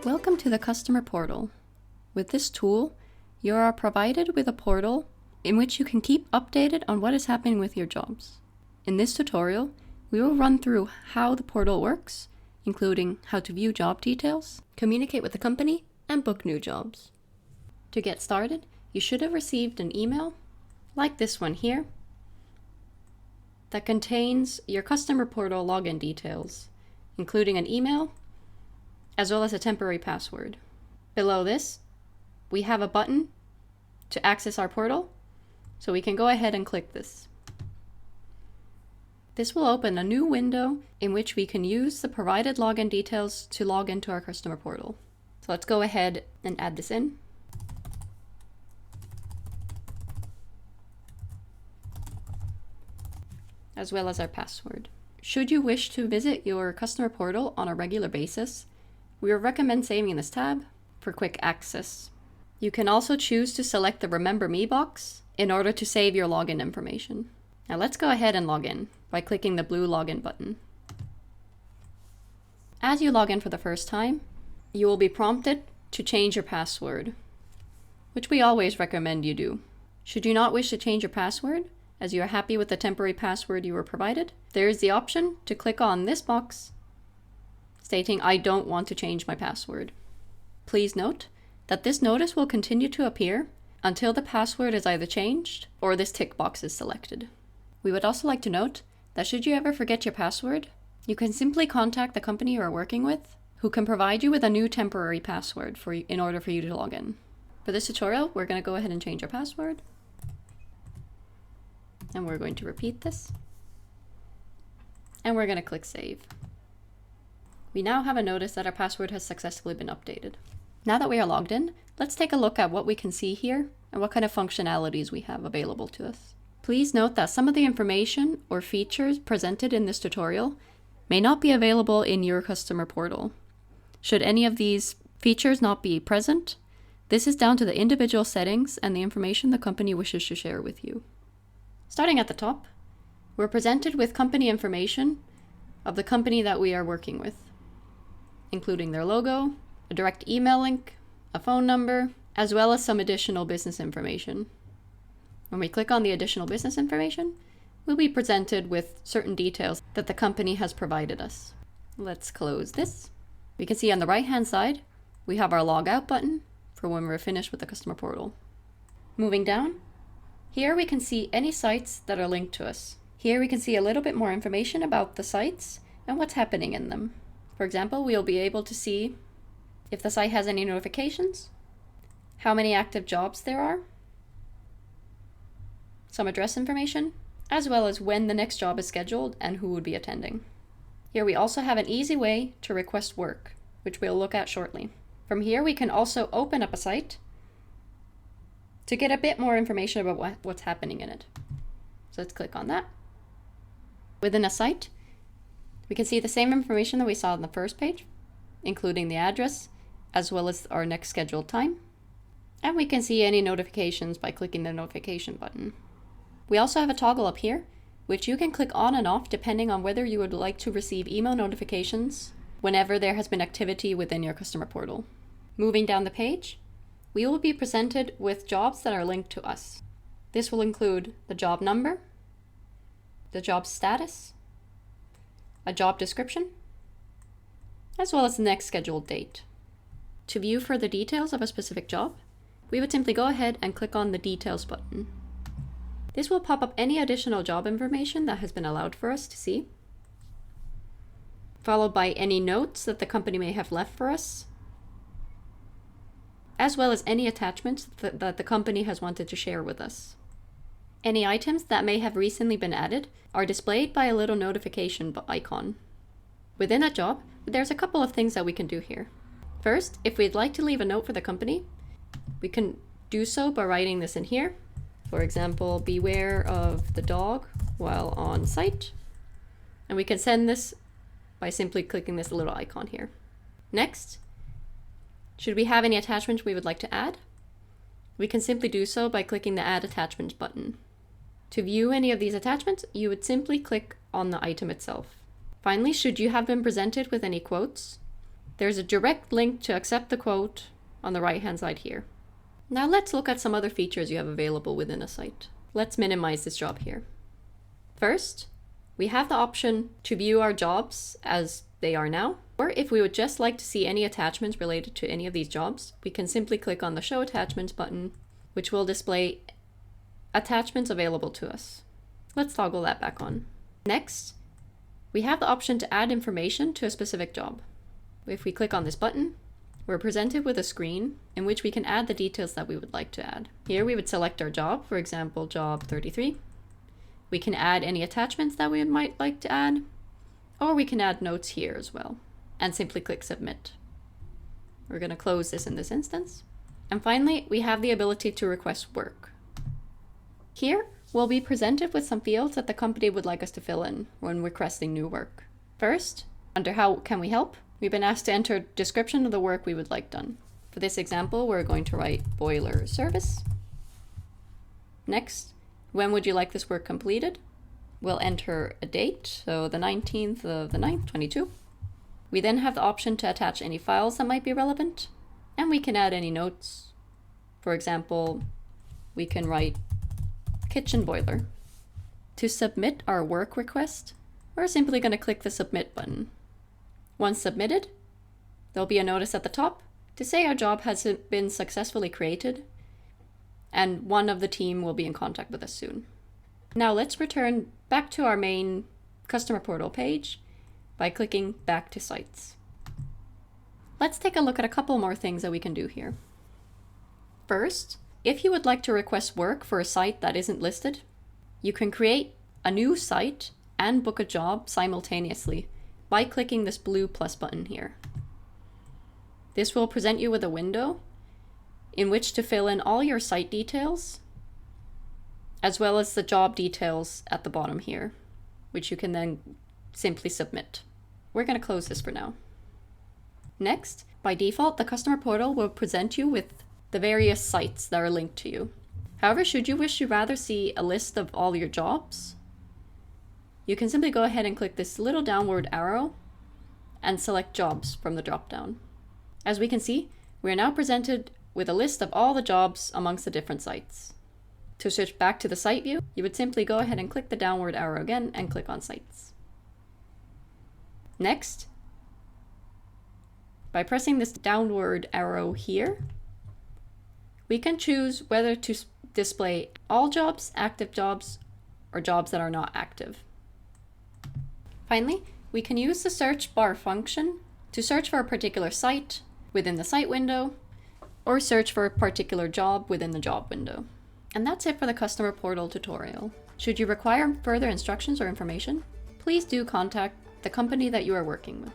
Welcome to the Customer Portal. With this tool, you are provided with a portal in which you can keep updated on what is happening with your jobs. In this tutorial, we will run through how the portal works, including how to view job details, communicate with the company, and book new jobs. To get started, you should have received an email, like this one here, that contains your customer portal login details, including an email, as well as a temporary password. Below this, we have a button to access our portal, so we can go ahead and click this. This will open a new window in which we can use the provided login details to log into our customer portal. So let's go ahead and add this in. As well as our password. Should you wish to visit your customer portal on a regular basis, we recommend saving this tab for quick access. You can also choose to select the Remember Me box in order to save your login information. Now let's go ahead and log in by clicking the blue login button. As you log in for the first time, you will be prompted to change your password, which we always recommend you do. Should you not wish to change your password, as you are happy with the temporary password you were provided, there is the option to click on this box stating I don't want to change my password. Please note that this notice will continue to appear until the password is either changed or this tick box is selected. We would also like to note that should you ever forget your password, you can simply contact the company you are working with, who can provide you with a new temporary password in order for you to log in. For this tutorial, we're going to go ahead and change our password. And we're going to repeat this. And we're going to click Save. We now have a notice that our password has successfully been updated. Now that we are logged in, let's take a look at what we can see here and what kind of functionalities we have available to us. Please note that some of the information or features presented in this tutorial may not be available in your customer portal. Should any of these features not be present, this is down to the individual settings and the information the company wishes to share with you. Starting at the top, we're presented with company information of the company that we are working with, including their logo, a direct email link, a phone number, as well as some additional business information. When we click on the additional business information, we'll be presented with certain details that the company has provided us. Let's close this. We can see on the right-hand side, we have our log out button for when we're finished with the customer portal. Moving down, here we can see any sites that are linked to us. Here we can see a little bit more information about the sites and what's happening in them. For example, we'll be able to see if the site has any notifications, how many active jobs there are, some address information, as well as when the next job is scheduled and who would be attending. Here we also have an easy way to request work, which we'll look at shortly. From here we can also open up a site to get a bit more information about what's happening in it. So let's click on that. Within a site, we can see the same information that we saw on the first page, including the address, as well as our next scheduled time. And we can see any notifications by clicking the notification button. We also have a toggle up here, which you can click on and off depending on whether you would like to receive email notifications whenever there has been activity within your customer portal. Moving down the page, we will be presented with jobs that are linked to us. This will include the job number, the job status, a job description, as well as the next scheduled date. To view further details of a specific job, we would simply go ahead and click on the Details button. This will pop up any additional job information that has been allowed for us to see, followed by any notes that the company may have left for us, as well as any attachments that the company has wanted to share with us. Any items that may have recently been added are displayed by a little notification icon. Within that job, there's a couple of things that we can do here. First, if we'd like to leave a note for the company, we can do so by writing this in here. For example, beware of the dog while on site. And we can send this by simply clicking this little icon here. Next, should we have any attachments we would like to add, we can simply do so by clicking the Add Attachments button. To view any of these attachments, you would simply click on the item itself. Finally, should you have been presented with any quotes, There's a direct link to accept the quote on the right-hand side here. Now let's look at some other features you have available within a site. Let's minimize this job here. First, we have the option to view our jobs as they are now, or if we would just like to see any attachments related to any of these jobs, we can simply click on the Show Attachments button, which will display attachments available to us. Let's toggle that back on. Next, we have the option to add information to a specific job. If we click on this button, we're presented with a screen in which we can add the details that we would like to add. Here we would select our job, for example, job 33. We can add any attachments that we might like to add, or we can add notes here as well, and simply click Submit. We're going to close this in this instance. And finally, we have the ability to request work. Here, we'll be presented with some fields that the company would like us to fill in when requesting new work. First, under How Can We Help? We've been asked to enter a description of the work we would like done. For this example, we're going to write boiler service. Next, when would you like this work completed? We'll enter a date, so the 19th of the 9th, 22. We then have the option to attach any files that might be relevant, and we can add any notes. For example, we can write kitchen boiler. To submit our work request, we're simply going to click the Submit button. Once submitted, there'll be a notice at the top to say our job has been successfully created, and one of the team will be in contact with us soon. Now let's return back to our main customer portal page by clicking Back to Sites. Let's take a look at a couple more things that we can do here. First, if you would like to request work for a site that isn't listed, you can create a new site and book a job simultaneously by clicking this blue plus button here. This will present you with a window in which to fill in all your site details, as well as the job details at the bottom here, which you can then simply submit. We're going to close this for now. Next, by default, the customer portal will present you with the various sites that are linked to you. However, should you wish to rather see a list of all your jobs, you can simply go ahead and click this little downward arrow and select jobs from the drop-down. As we can see, we are now presented with a list of all the jobs amongst the different sites. To switch back to the site view, you would simply go ahead and click the downward arrow again and click on Sites. Next, by pressing this downward arrow here, we can choose whether to display all jobs, active jobs, or jobs that are not active. Finally, we can use the search bar function to search for a particular site within the site window, or search for a particular job within the job window. And that's it for the customer portal tutorial. Should you require further instructions or information, please do contact the company that you are working with.